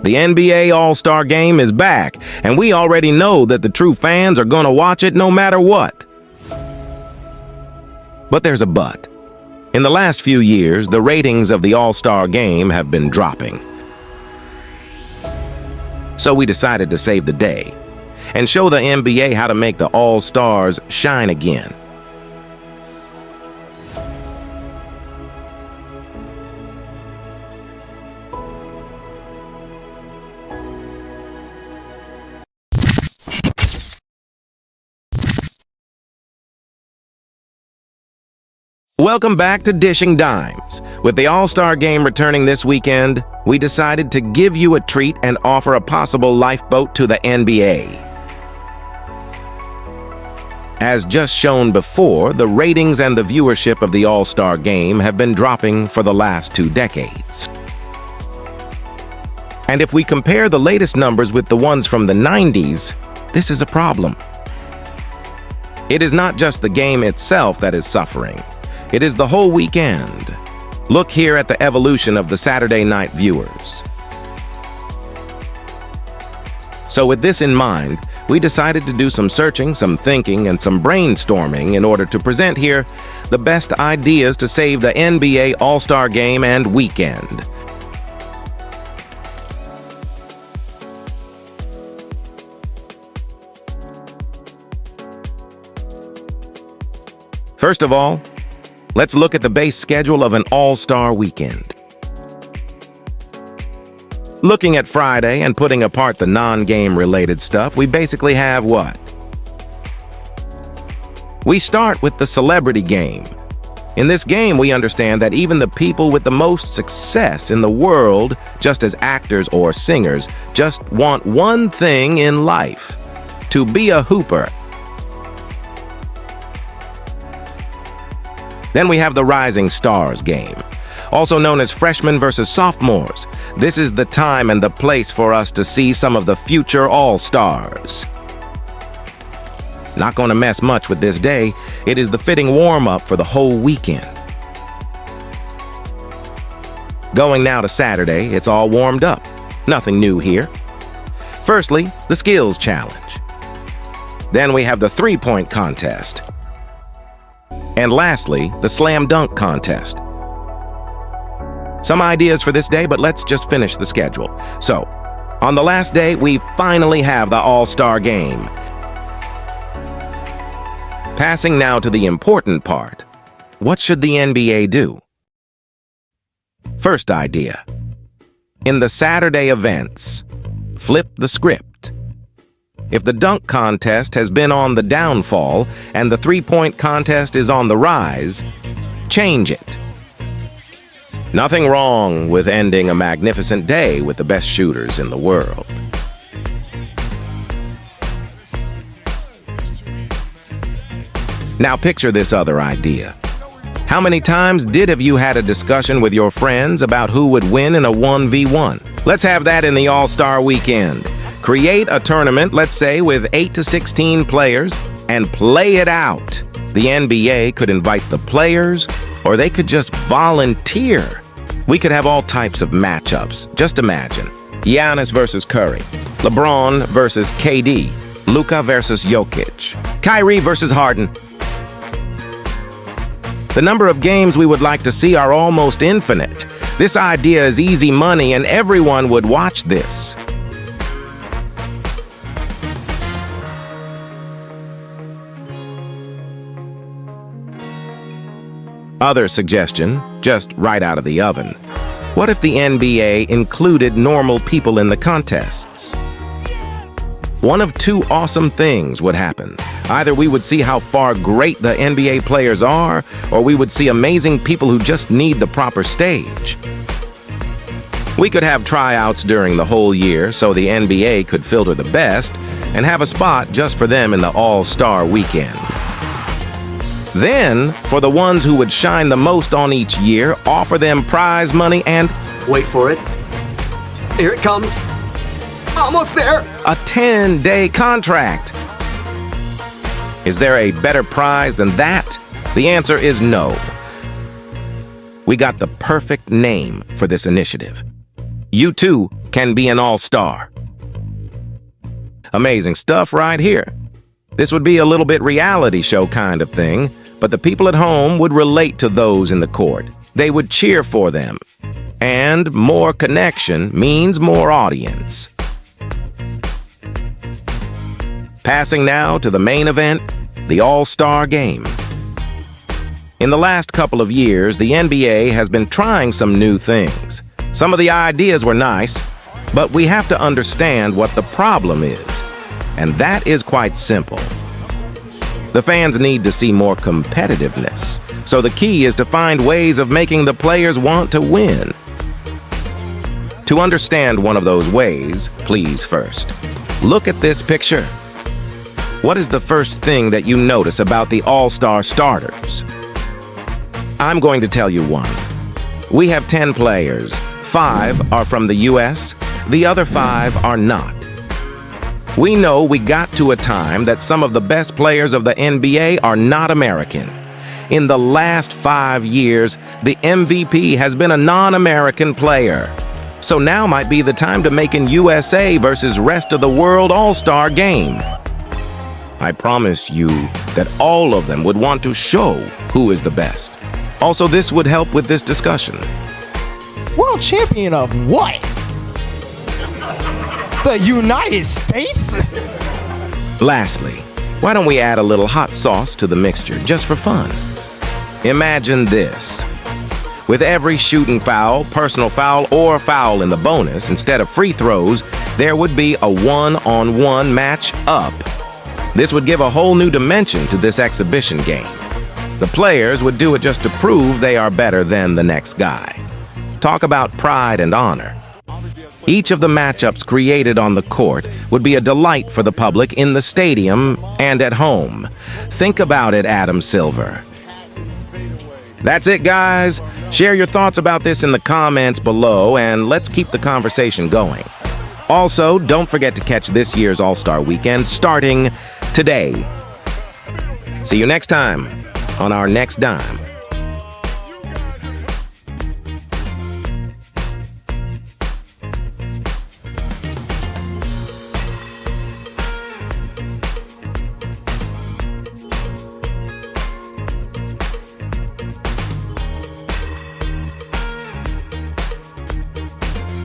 The NBA All-Star Game is back, and we already know that the true fans are going to watch it no matter what. But there's a but. In the last few years, the ratings of the All-Star Game have been dropping. So we decided to save the day and show the NBA how to make the All-Stars shine again. Welcome back to Dishing Dimes. With the All-Star Game returning this weekend, we decided to give you a treat and offer a possible lifeboat to the NBA. As just shown before, the ratings and the viewership of the All-Star Game have been dropping for the last 2 decades. And if we compare the latest numbers with the ones from the 90s, this is a problem. It is not just the game itself that is suffering. It is the whole weekend. Look here at the evolution of the Saturday night viewers. So with this in mind, we decided to do some searching, some thinking, and some brainstorming in order to present here the best ideas to save the NBA All-Star Game and weekend. First of all, let's look at the base schedule of an All-Star weekend. Looking at Friday and putting apart the non-game related stuff, we basically have what? We start with the celebrity game. In this game, we understand that even the people with the most success in the world, just as actors or singers, just want one thing in life: to be a hooper. Then we have the Rising Stars game, also known as freshmen versus sophomores. This is the time and the place for us to see some of the future All-Stars. Not going to mess much with this day. It is the fitting warm-up for the whole weekend. Going now to Saturday, it's all warmed up. Nothing new here. Firstly, the skills challenge. Then we have the three-point contest. And lastly, the slam dunk contest. Some ideas for this day, but let's just finish the schedule. So, on the last day, we finally have the All-Star Game. Passing now to the important part. What should the NBA do? First idea. In the Saturday events, flip the script. If the dunk contest has been on the downfall and the three-point contest is on the rise, change it. Nothing wrong with ending a magnificent day with the best shooters in the world. Now picture this other idea. How many times have you had a discussion with your friends about who would win in a 1v1? Let's have that in the All-Star Weekend. Create a tournament, let's say, with 8 to 16 players, and play it out. The NBA could invite the players, or they could just volunteer. We could have all types of matchups. Just imagine. Giannis versus Curry. LeBron versus KD. Luka versus Jokic. Kyrie versus Harden. The number of games we would like to see are almost infinite. This idea is easy money, and everyone would watch this. Other suggestion, just right out of the oven. What if the NBA included normal people in the contests? One of 2 awesome things would happen. Either we would see how far great the NBA players are, or we would see amazing people who just need the proper stage. We could have tryouts during the whole year so the NBA could filter the best and have a spot just for them in the All-Star Weekend. Then, for the ones who would shine the most on each year, offer them prize money and... Wait for it. Here it comes. Almost there. A 10-day contract. Is there a better prize than that? The answer is no. We got the perfect name for this initiative. You too can be an all-star. Amazing stuff right here. This would be a little bit reality show kind of thing, but the people at home would relate to those in the court. They would cheer for them. And more connection means more audience. Passing now to the main event, the All-Star Game. In the last couple of years, the NBA has been trying some new things. Some of the ideas were nice, but we have to understand what the problem is, and that is quite simple. The fans need to see more competitiveness, so the key is to find ways of making the players want to win. To understand one of those ways, please first, look at this picture. What is the first thing that you notice about the All-Star starters? I'm going to tell you one. We have 10 players. 5 are from the US, the other 5 are not. We know we got to a time that some of the best players of the NBA are not American. In the last 5 years, the MVP has been a non-American player. So now might be the time to make an USA versus rest of the world All-Star game. I promise you that all of them would want to show who is the best. Also, this would help with this discussion. World champion of what? The United States? Lastly, why don't we add a little hot sauce to the mixture just for fun? Imagine this. With every shooting foul, personal foul, or foul in the bonus, instead of free throws, there would be a one-on-one match up. This would give a whole new dimension to this exhibition game. The players would do it just to prove they are better than the next guy. Talk about pride and honor. Each of the matchups created on the court would be a delight for the public in the stadium and at home. Think about it, Adam Silver. That's it, guys. Share your thoughts about this in the comments below, and let's keep the conversation going. Also, don't forget to catch this year's All-Star Weekend starting today. See you next time on our next dime.